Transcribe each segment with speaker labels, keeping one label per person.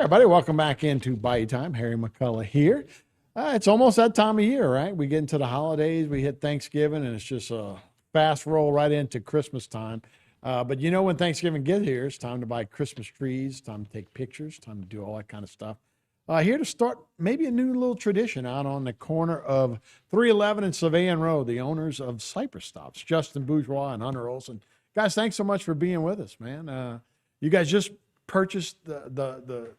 Speaker 1: Everybody, welcome back into Bayou Time. Harry McCullough here. It's almost that time of year, right? We get into the holidays, we hit Thanksgiving, and it's just a fast roll right into Christmas time. But you know, when Thanksgiving gets here, it's time to buy Christmas trees, time to take pictures, time to do all that kind of stuff. Here to start maybe a new little tradition out on the corner of 311 and Sylvan Road, the owners of Cypress Stops, Justin Bourgeois and Hunter Olson. Guys, thanks so much for being with us, man. You guys just purchased the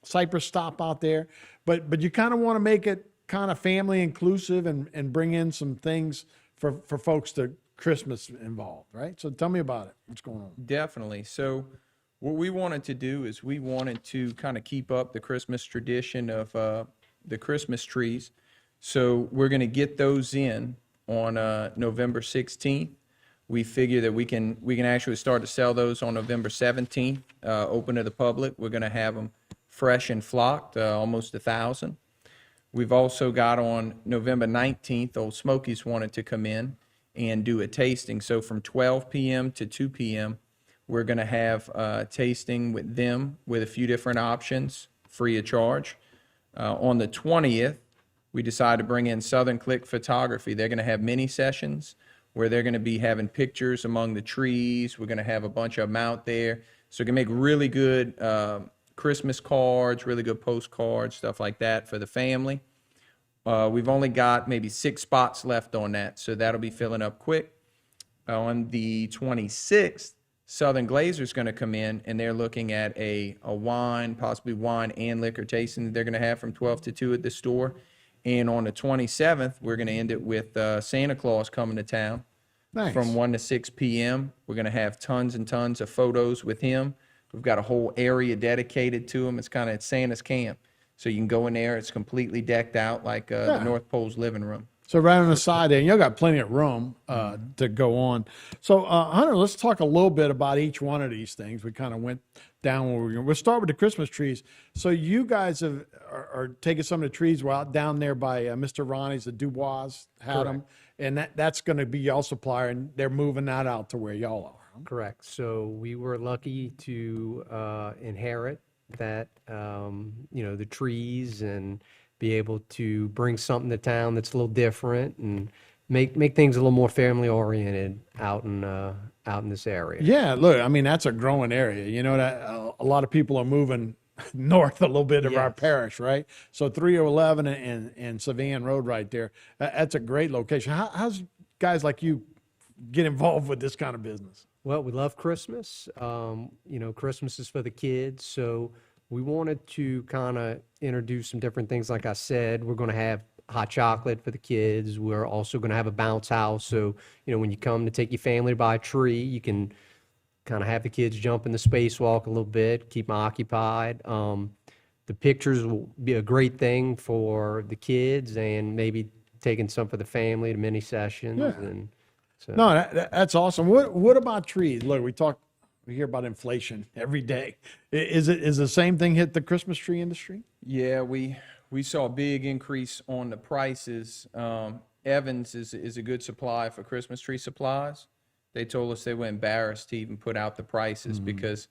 Speaker 1: Cypress Stop out there, but you kind of want to make it kind of family inclusive and bring in some things for folks to Christmas involved, right? So tell me about it. What's going on?
Speaker 2: Definitely. So what we wanted to do is we wanted to kind of keep up the Christmas tradition of the Christmas trees. So we're going to get those in on November 16th. We figure that we can actually start to sell those on November 17th, open to the public. We're going to have them fresh and flocked, almost 1,000. We've also got on November 19th, Old Smokies wanted to come in and do a tasting. So from 12 p.m. to 2 p.m., we're going to have tasting with them with a few different options, free of charge. On the 20th, we decided to bring in Southern Click Photography. They're going to have mini sessions where they're going to be having pictures among the trees. We're going to have a bunch of them out there. So we can make really good Christmas cards, really good postcards, stuff like that for the family. We've only got maybe 6 spots left on that, so that'll be filling up quick. On the 26th, Southern Glazer's going to come in, and they're looking at a wine, possibly wine and liquor tasting that they're going to have from 12 to 2 at the store. And on the 27th, we're going to end it with Santa Claus coming to town.
Speaker 1: Nice.
Speaker 2: From 1 to 6 p.m. We're going to have tons and tons of photos with him. We've got a whole area dedicated to him. It's kind of Santa's camp. So you can go in there. It's completely decked out like the North Pole's living room.
Speaker 1: So right on the side there, you got plenty of room to go on. So Hunter, let's talk a little bit about each one of these things. We kind of went down where we're going. We'll start with the Christmas trees. So you guys are taking some of the trees out down there by Mr. Ronnie's, the Dubois had them, and that's going to be y'all supplier, and they're moving that out to where y'all are.
Speaker 3: Correct. So we were lucky to inherit that, the trees and be able to bring something to town that's a little different and make things a little more family oriented out in this area.
Speaker 1: Yeah, look, I mean, that's a growing area. You know, that a lot of people are moving north a little bit of our parish, right? So 311 and Sylvan Road right there, that's a great location. How's guys like you get involved with this kind of business?
Speaker 3: Well, we love Christmas. Christmas is for the kids, so we wanted to kind of introduce some different things. Like I said, we're going to have hot chocolate for the kids. We're also going to have a bounce house. So, when you come to take your family to buy a tree, you can kind of have the kids jump in the spacewalk a little bit, keep them occupied. The pictures will be a great thing for the kids and maybe taking some for the family to mini sessions.
Speaker 1: Yeah.
Speaker 3: And so.
Speaker 1: No, that's awesome. What about trees? Look, we hear about inflation every day. Is the same thing hit the Christmas tree industry?
Speaker 2: Yeah, we saw a big increase on the prices. Evans is a good supply for Christmas tree supplies. They told us they were embarrassed to even put out the prices because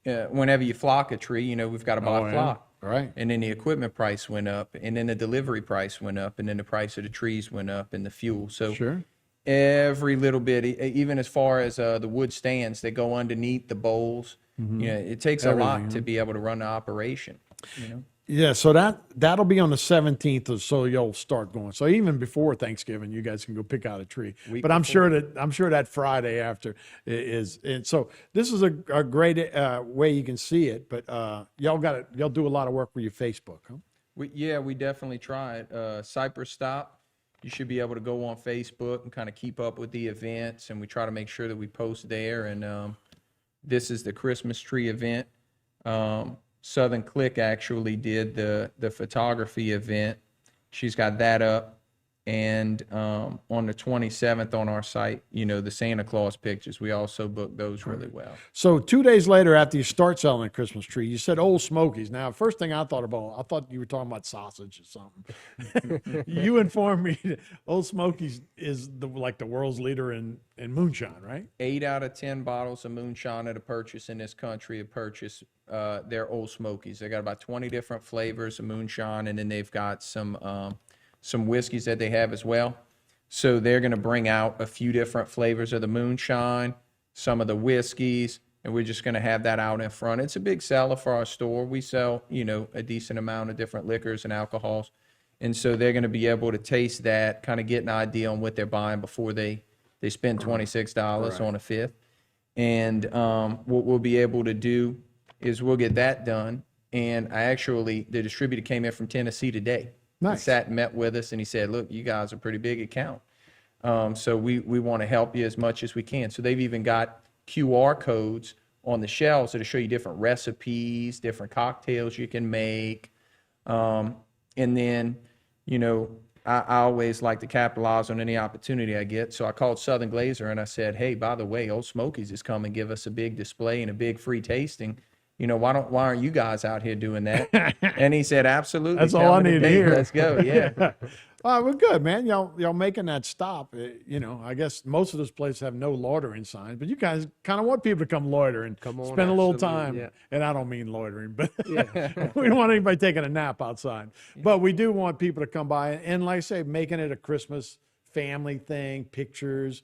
Speaker 2: whenever you flock a tree, we've got to buy a flock.
Speaker 1: Right.
Speaker 2: And then the equipment price went up, and then the delivery price went up, and then the price of the trees went up, and the fuel. So
Speaker 1: Sure.
Speaker 2: every little bit, even as far as the wood stands that go underneath the bowls, it takes a lot to be able to run the operation.
Speaker 1: Yeah, so that'll be on the 17th, or so you'll start going. So even before Thanksgiving, you guys can go pick out a tree. But I'm sure that Friday after is. And so this is a great way you can see it. But y'all do a lot of work with your Facebook, huh?
Speaker 2: We definitely try it. Cypress Stop. You should be able to go on Facebook and kind of keep up with the events, and we try to make sure that we post there. And this is the Christmas tree event. Southern Click actually did the photography event. She's got that up. And on the 27th on our site, the Santa Claus pictures, we also book those really well.
Speaker 1: So 2 days later, after you start selling a Christmas tree, you said Old Smokies. Now, first thing I thought about, I thought you were talking about sausage or something. You informed me that Old Smokies is like the world's leader in moonshine, right?
Speaker 2: 8 out of 10 bottles of moonshine at a purchase in this country have purchased their Old Smokies. They got about 20 different flavors of moonshine, and then they've got some whiskeys that they have as well. So they're going to bring out a few different flavors of the moonshine, some of the whiskeys, and we're just going to have that out in front. It's a big seller for our store. We sell, a decent amount of different liquors and alcohols. And so they're going to be able to taste that, kind of get an idea on what they're buying before they spend $26 on a fifth. And what we'll be able to do is we'll get that done. And the distributor came in from Tennessee today.
Speaker 1: Nice.
Speaker 2: He sat and met with us, and he said, look, you guys are a pretty big account. So we want to help you as much as we can. So they've even got QR codes on the shelves that'll show you different recipes, different cocktails you can make. And then, I always like to capitalize on any opportunity I get. So I called Southern Glazer and I said, hey, by the way, Old Smokies is coming and give us a big display and a big free tasting. Why aren't you guys out here doing that? And he said, absolutely.
Speaker 1: That's all I need to hear.
Speaker 2: Let's go. Yeah.
Speaker 1: Well, good, man. Y'all making that stop. I guess most of those places have no loitering signs, but you guys kind of want people to come loiter and
Speaker 3: Come on,
Speaker 1: spend a little
Speaker 3: absolutely,
Speaker 1: time.
Speaker 3: yeah.
Speaker 1: And I don't mean loitering, but we don't want anybody taking a nap outside. But we do want people to come by and, like I say, making it a Christmas family thing, pictures.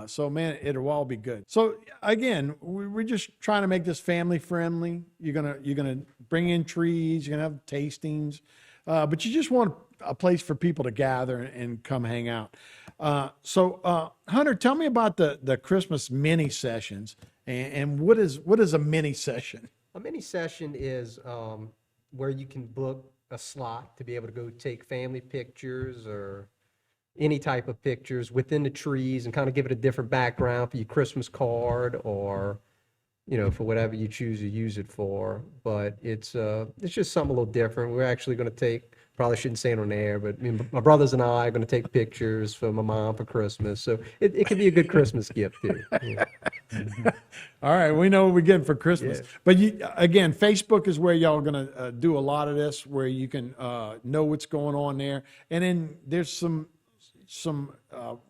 Speaker 1: So, man, it'll all be good. So, again, we're just trying to make this family friendly. You're gonna bring in trees. You're gonna have tastings, but you just want a place for people to gather and come hang out. So, Hunter, tell me about the Christmas mini sessions and what is a mini session?
Speaker 3: A mini session is where you can book a slot to be able to go take family pictures or any type of pictures within the trees and kind of give it a different background for your Christmas card or, for whatever you choose to use it for. But it's just something a little different. We're actually going to probably shouldn't say it on air, but my brothers and I are going to take pictures for my mom for Christmas. So it can be a good Christmas gift too. Yeah.
Speaker 1: All right, we know what we get for Christmas.
Speaker 3: Yeah.
Speaker 1: But again, Facebook is where y'all going to do a lot of this, where you can know what's going on there. And then there's some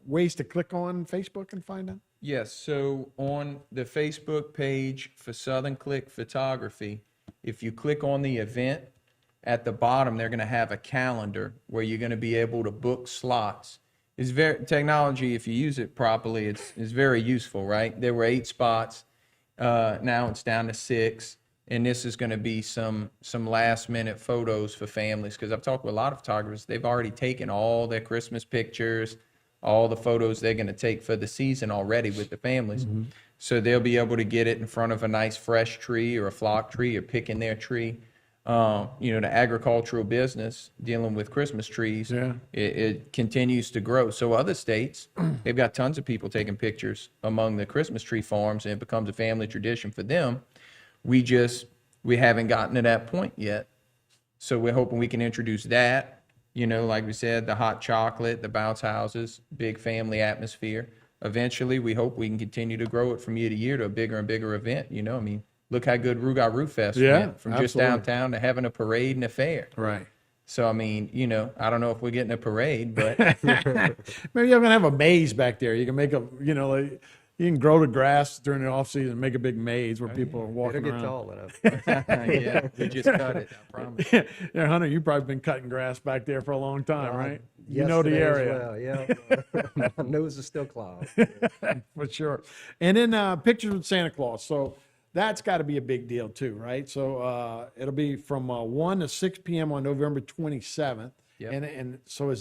Speaker 1: ways to click on Facebook and find out?
Speaker 2: Yes, so on the Facebook page for Southern Click Photography, if you click on the event, at the bottom, they're going to have a calendar where you're going to be able to book slots. Technology, if you use it properly, it's very useful, right? There were 8 spots. Now it's down to 6. And this is going to be some last minute photos for families, because I've talked with a lot of photographers. They've already taken all their Christmas pictures, all the photos they're going to take for the season already with the families. Mm-hmm. So they'll be able to get it in front of a nice fresh tree or a flock tree or picking their tree. The agricultural business dealing with Christmas trees, it continues to grow. So other states, they've got tons of people taking pictures among the Christmas tree farms, and it becomes a family tradition for them. We haven't gotten to that point yet. So we're hoping we can introduce that, like we said, the hot chocolate, the bounce houses, big family atmosphere. Eventually, we hope we can continue to grow it from year to year to a bigger and bigger event. Look how good Ruga Roof Fest went from just downtown to having a parade and a fair.
Speaker 1: Right.
Speaker 2: So, I don't know if we're getting a parade, but
Speaker 1: maybe you're going to have a maze back there. You can make you can grow the grass during the off season and make a big maze where people are walking
Speaker 3: It'll
Speaker 1: around.
Speaker 3: get tall enough.
Speaker 2: yeah, we just cut it, I promise.
Speaker 1: Yeah, Hunter, you've probably been cutting grass back there for a long time, right? You
Speaker 3: Yes,
Speaker 1: know the
Speaker 3: today as
Speaker 1: area.
Speaker 3: well, yeah. My nose is still clogged.
Speaker 1: For sure. And then pictures with Santa Claus. So that's got to be a big deal too, right? So it'll be from 1 to 6 p.m. on November 27th.
Speaker 2: Yep.
Speaker 1: And so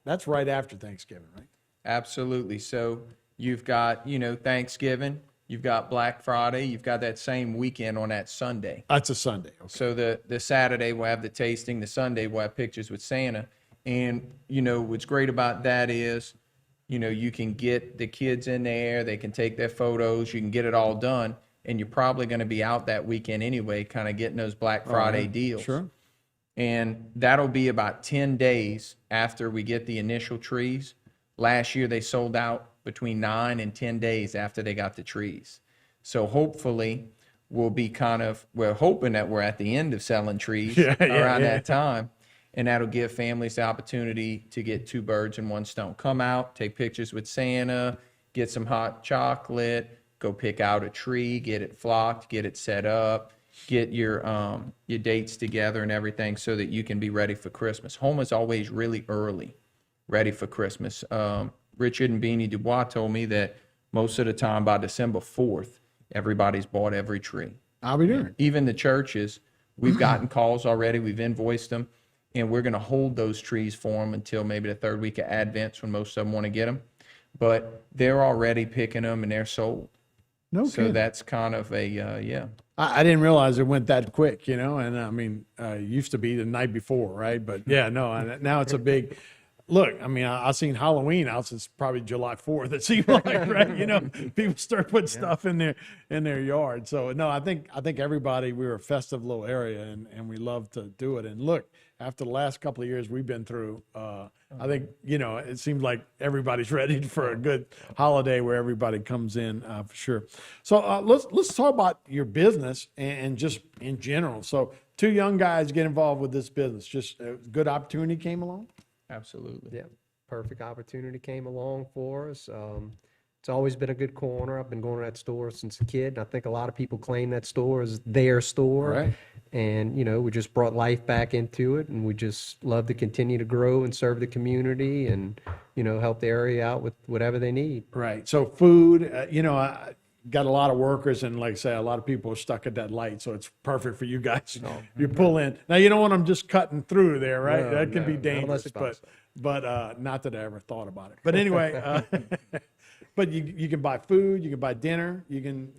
Speaker 1: that's right after Thanksgiving, right?
Speaker 2: Absolutely. So you've got, Thanksgiving, you've got Black Friday, you've got that same weekend on that Sunday.
Speaker 1: That's a Sunday. Okay.
Speaker 2: So the Saturday we'll have the tasting, the Sunday we'll have pictures with Santa. And, what's great about that is, you can get the kids in there, they can take their photos, you can get it all done. And you're probably going to be out that weekend anyway, kind of getting those Black Friday deals.
Speaker 1: Sure.
Speaker 2: And that'll be about 10 days after we get the initial trees. Last year, they sold out between 9 and 10 days after they got the trees. So hopefully, we're hoping that we're at the end of selling trees around that time. And that'll give families the opportunity to get two birds in one stone. Come out, take pictures with Santa, get some hot chocolate, go pick out a tree, get it flocked, get it set up, get your dates together and everything so that you can be ready for Christmas. Home is always really early, ready for Christmas. Richard and Beanie Dubois told me that most of the time by December 4th, everybody's bought every tree.
Speaker 1: I'll be doing it.
Speaker 2: Even the churches, we've gotten calls already, we've invoiced them, and we're going to hold those trees for them until maybe the third week of Advent when most of them want to get them. But they're already picking them and they're sold.
Speaker 1: No
Speaker 2: So
Speaker 1: kidding.
Speaker 2: that's kind of a, yeah.
Speaker 1: I didn't realize it went that quick, you know, and I mean, it used to be the night before, right? But yeah, no, and now it's a big look. I mean, I've seen Halloween out since probably July 4th. It seemed like, right? You know, people start putting stuff in their yard. So no, I think everybody, we're a festive little area and we love to do it. And look, after the last couple of years we've been through, I think, you know, it seems like everybody's ready for a good holiday where everybody comes in for sure. So let's talk about your business and just in general. So two young guys get involved with this business. Just a good opportunity came along.
Speaker 2: Absolutely.
Speaker 3: Yeah, perfect opportunity came along for us. It's always been a good corner. I've been going to that store since a kid, and I think a lot of people claim that store as their store.
Speaker 1: Right.
Speaker 3: And, you know, we just brought life back into it, and we just love to continue to grow and serve the community and, you know, help the area out with whatever they need.
Speaker 1: Right. So food, you know, I got a lot of workers and like I say, a lot of people are stuck at that light. So it's perfect for you guys. You pull in. Now, you don't want them just cutting through there, right?
Speaker 3: No,
Speaker 1: That can be
Speaker 3: no, not
Speaker 1: dangerous,
Speaker 3: unless it's possible.
Speaker 1: but not that I ever thought about it. But anyway, but you can buy food, you can buy dinner, you can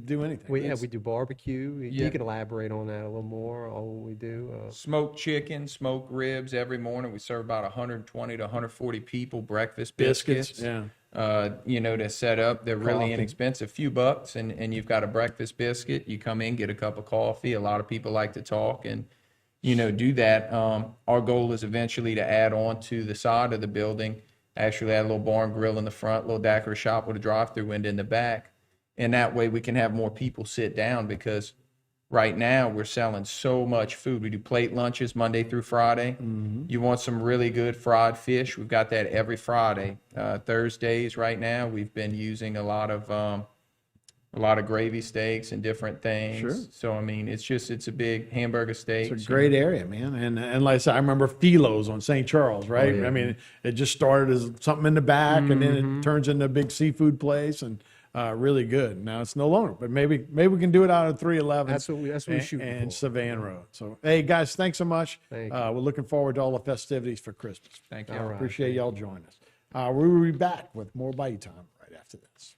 Speaker 1: do anything.
Speaker 3: We do barbecue.
Speaker 2: Yeah.
Speaker 3: You can elaborate on that a little more, all we do.
Speaker 2: Smoked chicken, smoked ribs every morning. We serve about 120 to 140 people breakfast
Speaker 1: Biscuits,
Speaker 2: biscuits.
Speaker 1: yeah.
Speaker 2: You know, to set up. They're really
Speaker 1: Coffee.
Speaker 2: inexpensive, few bucks, and you've got a breakfast biscuit. You come in, get a cup of coffee. A lot of people like to talk and, you know, do that. Our goal is eventually to add on to the side of the building, actually add a little barn grill in the front, little daiquiri shop with a drive-through window in the back. And that way we can have more people sit down because right now we're selling so much food. We do plate lunches Monday through Friday. You want some really good fried fish? We've got that every Friday. Thursdays right now we've been using a lot of gravy steaks and different things.
Speaker 1: Sure.
Speaker 2: So I mean, it's a big hamburger steak.
Speaker 1: It's a great area, man. And like I said, I remember Philo's on St. Charles, right?
Speaker 3: yeah.
Speaker 1: I mean, it just started as something in the back and then it turns into a big seafood place and really good. Now it's no longer, but maybe we can do it out of 311.
Speaker 3: That's what we're shooting
Speaker 1: and
Speaker 3: for.
Speaker 1: Savannah Road. So, hey guys, thanks so much.
Speaker 3: Thank
Speaker 1: We're looking forward to all the festivities for Christmas.
Speaker 2: Thank you.
Speaker 3: All right.
Speaker 1: Appreciate y'all joining us. We will be back with more Bite Time right after this.